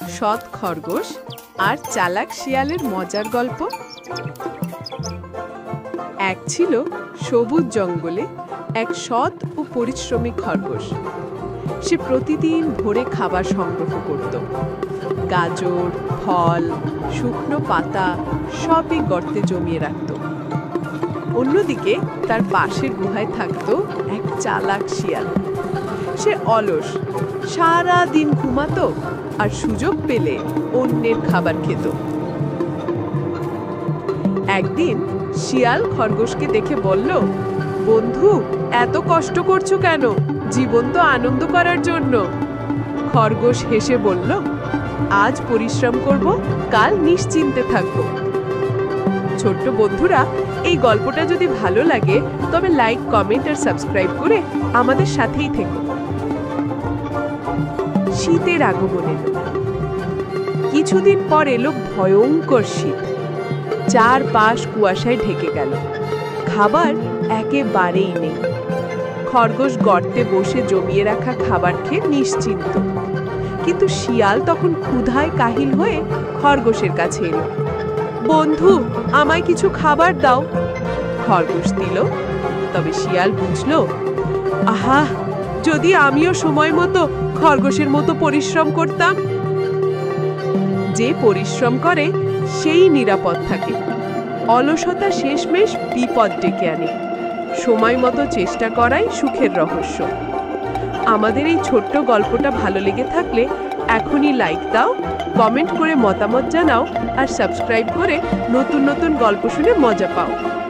সৎ খরগোশ আর চালাক শিয়ালের মজার গল্প। এক ছিল সবুজ জঙ্গলে এক সৎ ও পরিশ্রমী খরগোশ। সে প্রতিদিন ভোরে খাবার সংগ্রহ করত। গাজর, ফল, শুকনো পাতা সবই গর্তে জমিয়ে রাখত। অন্যদিকে তার পাশের গুহায় থাকত এক চালাক শিয়াল। সে অলস, সারা দিন ঘুমাতো আর সুযোগ পেলে অন্যের খাবার খেত। একদিন শিয়াল খরগোশকে দেখে বলল, বন্ধু, এত কষ্ট করছো কেন? জীবন তো আনন্দ করার জন্য। খরগোশ হেসে বলল, আজ পরিশ্রম করব, কাল নিশ্চিন্তে থাকব। ছোট্ট বন্ধুরা, এই গল্পটা যদি ভালো লাগে তবে লাইক, কমেন্ট আর সাবস্ক্রাইব করে আমাদের সাথেই থেকো। শীতের আগমন এলো। কিছুদিন পর এলো ভয়ঙ্কর শীত। চারপাশ কুয়াশায় ঢেকে গেল। খাবার একেবারেই নেই। খরগোশ গর্তে বসে জমিয়ে রাখা খাবার খেয়ে নিশ্চিন্ত। কিন্তু শিয়াল তখন ক্ষুধায় কাহিল হয়ে খরগোশের কাছে এলো। বন্ধু, আমায় কিছু খাবার দাও। খরগোশ দিল। তবে শিয়াল বুঝলো, আহা, যদি আমিও সময় মতো খরগোশের মতো পরিশ্রম করতাম। যে পরিশ্রম করে সেই নিরাপদ থাকে। অলসতা শেষমেশ বিপদ ডেকে আনে। সময় মতো চেষ্টা করাই সুখের রহস্য। আমাদের এই ছোট্ট গল্পটা ভালো লেগে থাকলে এখনই লাইক দাও, কমেন্ট করে মতামত জানাও আর সাবস্ক্রাইব করে নতুন নতুন গল্প শুনে মজা পাও।